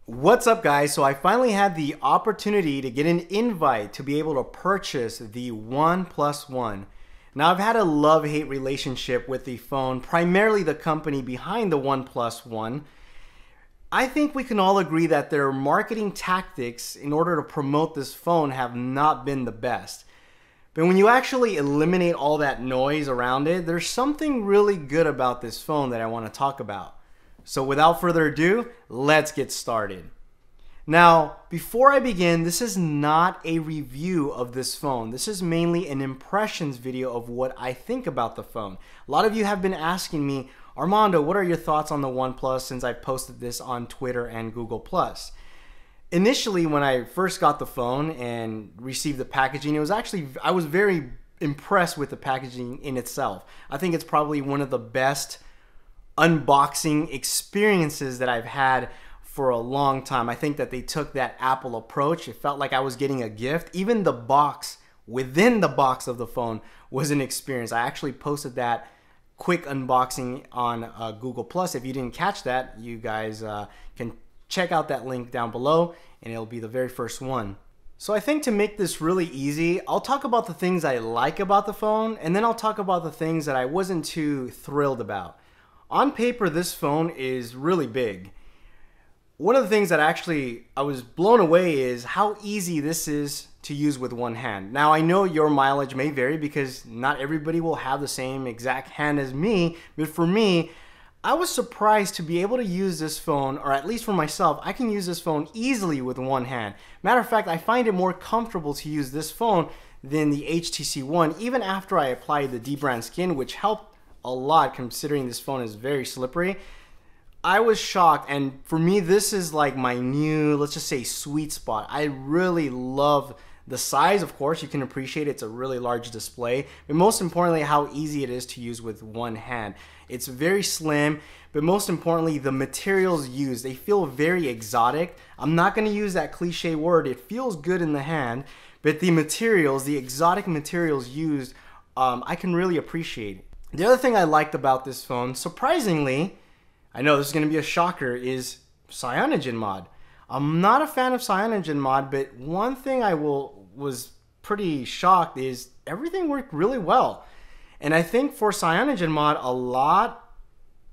What's up, guys? So I finally had the opportunity to get an invite to be able to purchase the OnePlus One. Now, I've had a love-hate relationship with the phone, primarily the company behind the OnePlus One. I think we can all agree that their marketing tactics in order to promote this phone have not been the best. But when you actually eliminate all that noise around it, there's something really good about this phone that I want to talk about. So without further ado, let's get started. Now, before I begin, this is not a review of this phone. This is mainly an impressions video of what I think about the phone. A lot of you have been asking me, Armando, what are your thoughts on the OnePlus since I posted this on Twitter and Google+. Initially, when I first got the phone and received the packaging, I was very impressed with the packaging in itself. I think it's probably one of the best unboxing experiences that I've had for a long time. I think that they took that Apple approach. It felt like I was getting a gift. Even the box, within the box of the phone, was an experience. I actually posted that quick unboxing on Google+. If you didn't catch that, you guys can check out that link down below and it'll be the very first one. So I think to make this really easy, I'll talk about the things I like about the phone and then I'll talk about the things that I wasn't too thrilled about. On paper, this phone is really big. One of the things that I was blown away is how easy this is to use with one hand. Now, I know your mileage may vary because not everybody will have the same exact hand as me, but for me, I was surprised to be able to use this phone, or at least for myself, I can use this phone easily with one hand. Matter of fact, I find it more comfortable to use this phone than the HTC One, even after I applied the dbrand skin, which helped a lot considering this phone is very slippery. I was shocked, and for me this is like my new, let's just say, sweet spot. I really love the size. Of course, you can appreciate it's a really large display, but most importantly how easy it is to use with one hand. It's very slim, but most importantly the materials used, they feel very exotic. I'm not going to use that cliche word, it feels good in the hand, but the materials, the exotic materials used, I can really appreciate. The other thing I liked about this phone, surprisingly, I know this is going to be a shocker, is Cyanogenmod. I'm not a fan of Cyanogenmod, but one thing was pretty shocked is everything worked really well. And I think for Cyanogenmod, a lot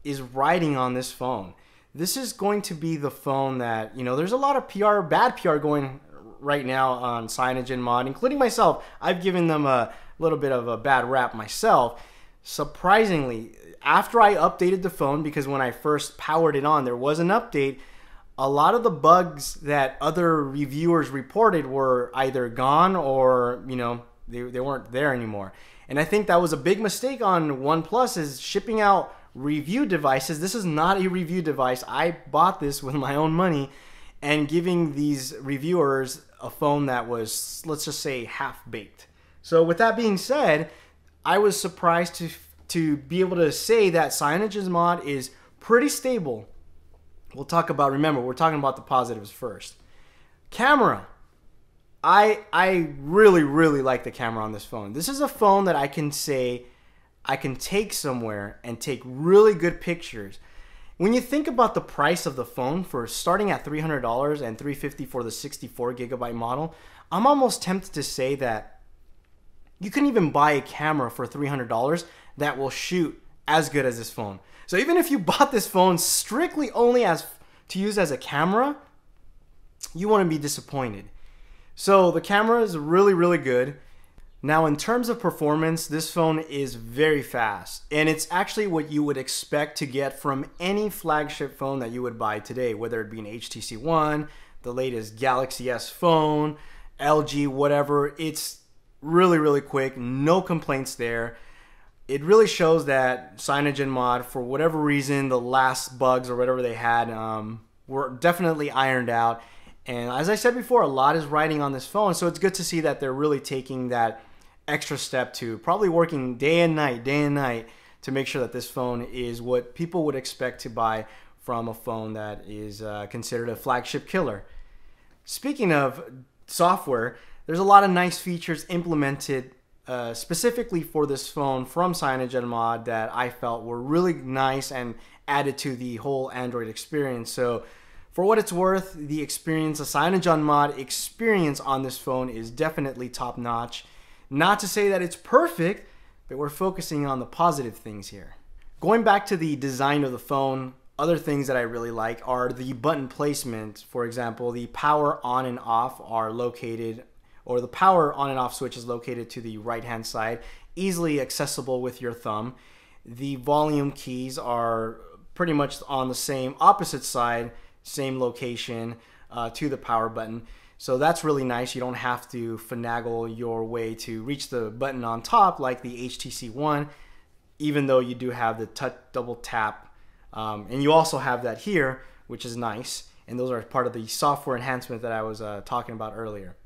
is riding on this phone. This is going to be the phone that, there's a lot of PR, bad PR going right now on Cyanogenmod, including myself. I've given them a little bit of a bad rap myself. Surprisingly, after I updated the phone, because when I first powered it on, there was an update, a lot of the bugs that other reviewers reported were either gone or, they weren't there anymore. And I think that was a big mistake on OnePlus, is shipping out review devices. This is not a review device. I bought this with my own money, and giving these reviewers a phone that was, let's just say, half-baked. So with that being said, I was surprised to be able to say that Cyanogenmod is pretty stable. We'll talk about, remember, we're talking about the positives first. Camera. I really, really like the camera on this phone. This is a phone that I can say I can take somewhere and take really good pictures. When you think about the price of the phone, for starting at $300 and $350 for the 64GB model, I'm almost tempted to say that you can even buy a camera for $300 that will shoot as good as this phone. So even if you bought this phone strictly only to use as a camera, you wouldn't be disappointed. So the camera is really, really good. Now, in terms of performance, this phone is very fast, and it's actually what you would expect to get from any flagship phone that you would buy today, whether it be an HTC One, the latest Galaxy S phone, LG, whatever. It's really, really quick, no complaints there. It really shows that Cyanogenmod, for whatever reason, the last bugs or whatever they had were definitely ironed out. And as I said before, a lot is riding on this phone, so it's good to see that they're really taking that extra step to probably working day and night to make sure that this phone is what people would expect to buy from a phone that is considered a flagship killer. Speaking of software, there's a lot of nice features implemented specifically for this phone from Cyanogenmod that I felt were really nice and added to the whole Android experience. So For what it's worth, the experience, the Cyanogenmod experience on this phone is definitely top notch. Not to say that it's perfect, but we're focusing on the positive things here. Going back to the design of the phone, other things that I really like are the button placement. For example, the power on and off are located, or the power on and off switch is located to the right hand side, easily accessible with your thumb. The volume keys are pretty much on the same opposite side, same location to the power button. So that's really nice. You don't have to finagle your way to reach the button on top like the HTC One, even though you do have the touch double tap. And you also have that here, which is nice. And those are part of the software enhancement that I was talking about earlier.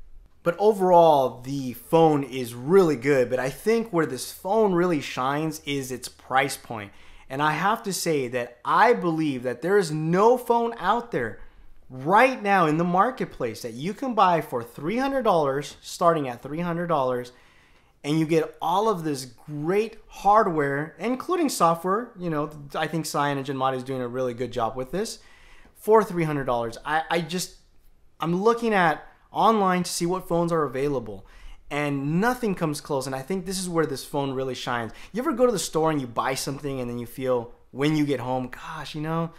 But overall, the phone is really good. But I think where this phone really shines is its price point. And I have to say that I believe that there is no phone out there right now in the marketplace that you can buy for $300, starting at $300, and you get all of this great hardware, including software. You know, I think Cyanogenmod is doing a really good job with this for $300. I'm looking at online to see what phones are available, and nothing comes close. And I think this is where this phone really shines. You ever go to the store and you buy something and then you feel when you get home, gosh, you know,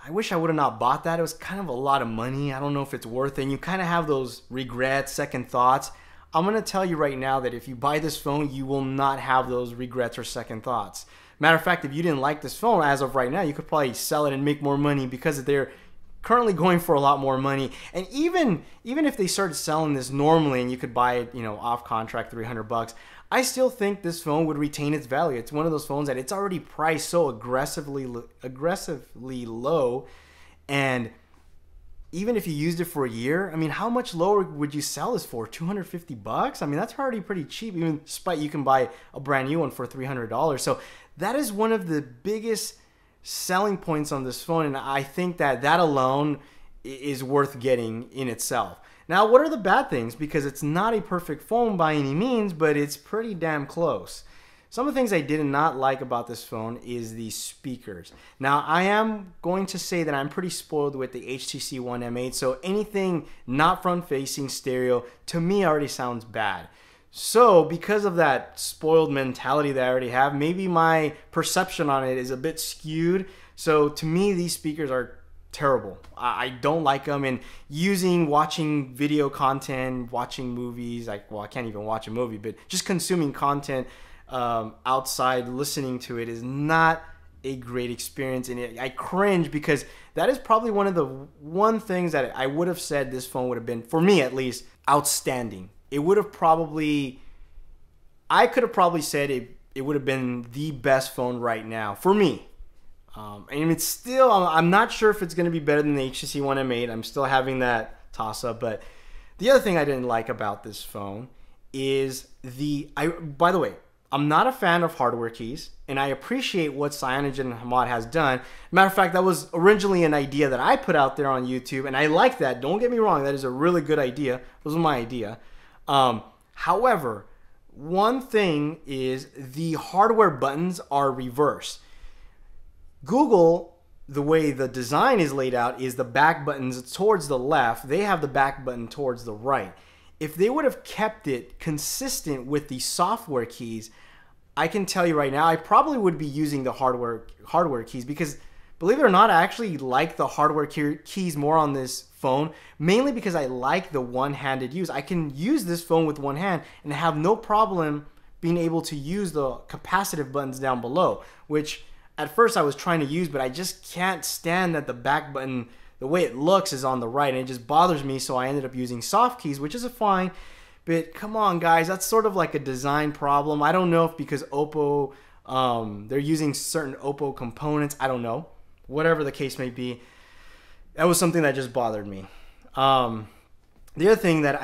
I wish I would have not bought that. It was kind of a lot of money. I don't know if it's worth it. And you kind of have those regrets, second thoughts. I'm going to tell you right now that if you buy this phone, you will not have those regrets or second thoughts. Matter of fact, if you didn't like this phone as of right now, you could probably sell it and make more money because they're currently going for a lot more money. And even if they started selling this normally and you could buy it, you know, off contract, $300, I still think this phone would retain its value. It's one of those phones that it's already priced so aggressively low, and even if you used it for a year, I mean, how much lower would you sell this for? $250? I mean, that's already pretty cheap, even despite you can buy a brand new one for $300. So that is one of the biggest selling points on this phone, and I think that alone is worth getting in itself. Now, what are the bad things? Because it's not a perfect phone by any means, but it's pretty damn close. Some of the things I did not like about this phone is the speakers. Now, I am going to say that I'm pretty spoiled with the HTC One M8, so anything not front-facing stereo, to me, already sounds bad. So, because of that spoiled mentality that I already have, maybe my perception on it is a bit skewed. So, to me, these speakers are terrible. I don't like them, and watching video content, watching movies, well, I can't even watch a movie, but just consuming content outside, listening to it is not a great experience, and I cringe because that is probably one of the things that I would have said this phone would have been, for me at least, outstanding. It would have probably, I could have probably said it would have been the best phone right now for me. And it's still, I'm not sure if it's going to be better than the HTC One M8. I'm still having that toss up. But the other thing I didn't like about this phone is by the way, I'm not a fan of hardware keys, and I appreciate what Cyanogenmod has done. Matter of fact, that was originally an idea that I put out there on YouTube, and I like that. Don't get me wrong, that is a really good idea. It was my idea. However, one thing is the hardware buttons are reversed. Google, the way the design is laid out, is the back buttons towards the left. They have the back button towards the right. If they would have kept it consistent with the software keys, I can tell you right now, I probably would be using the hardware keys because, believe it or not, I actually like the hardware keys more on this phone, mainly because I like the one-handed use. I can use this phone with one hand and have no problem being able to use the capacitive buttons down below, which at first I was trying to use, but I just can't stand that the back button, the way it looks, is on the right, and it just bothers me, so I ended up using soft keys, which is fine. But come on, guys, that's sort of like a design problem. I don't know if because Oppo, they're using certain Oppo components. I don't know. Whatever the case may be, that was something that just bothered me. The other thing that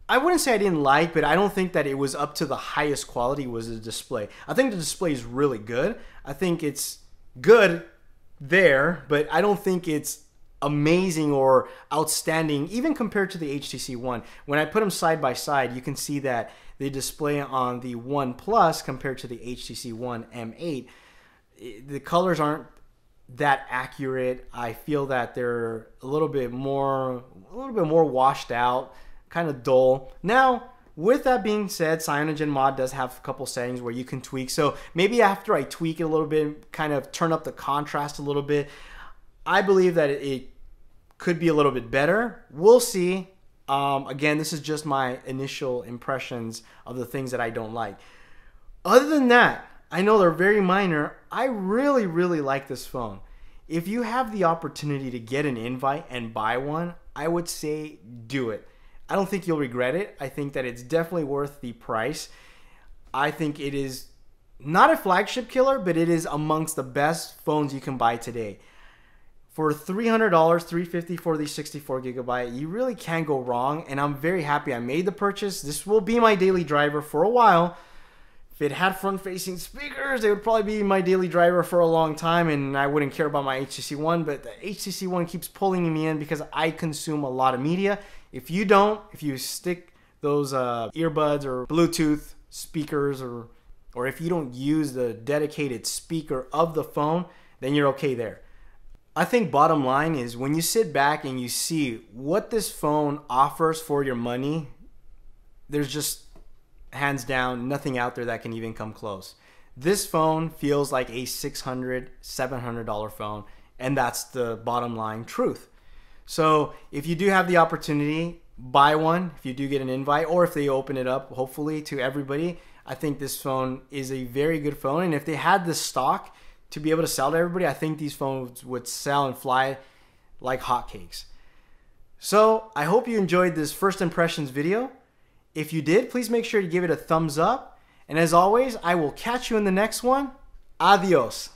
I wouldn't say I didn't like, but I don't think that it was up to the highest quality, was the display. I think the display is really good. I think it's good there, but I don't think it's amazing or outstanding, even compared to the HTC One. When I put them side by side, you can see that the display on the One Plus compared to the HTC One M8, the colors aren't that accurate. I feel that they're a little bit more washed out, kind of dull. Now, with that being said, Cyanogenmod does have a couple settings where you can tweak. So maybe after I tweak it a little bit, kind of turn up the contrast a little bit, I believe that it could be a little bit better. We'll see. Again, this is just my initial impressions of the things that I don't like. Other than that, I know they're very minor. I really, really like this phone. If you have the opportunity to get an invite and buy one, I would say do it. I don't think you'll regret it. I think that it's definitely worth the price. I think it is not a flagship killer, but it is amongst the best phones you can buy today. For $300, $350 for the 64 gigabyte, you really can't go wrong. And I'm very happy I made the purchase. This will be my daily driver for a while. If it had front-facing speakers, it would probably be my daily driver for a long time, and I wouldn't care about my HTC One, but the HTC One keeps pulling me in because I consume a lot of media. If you don't, if you stick those earbuds or Bluetooth speakers, or if you don't use the dedicated speaker of the phone, then you're okay there. I think bottom line is when you sit back and you see what this phone offers for your money, there's just hands down nothing out there that can even come close. This phone feels like a $600, $700 phone, and that's the bottom line truth. So if you do have the opportunity, buy one. If you do get an invite, or if they open it up hopefully to everybody, I think this phone is a very good phone. And if they had the stock to be able to sell to everybody, I think these phones would sell and fly like hotcakes. So I hope you enjoyed this first impressions video. If you did, please make sure to give it a thumbs up. And as always, I will catch you in the next one. Adios.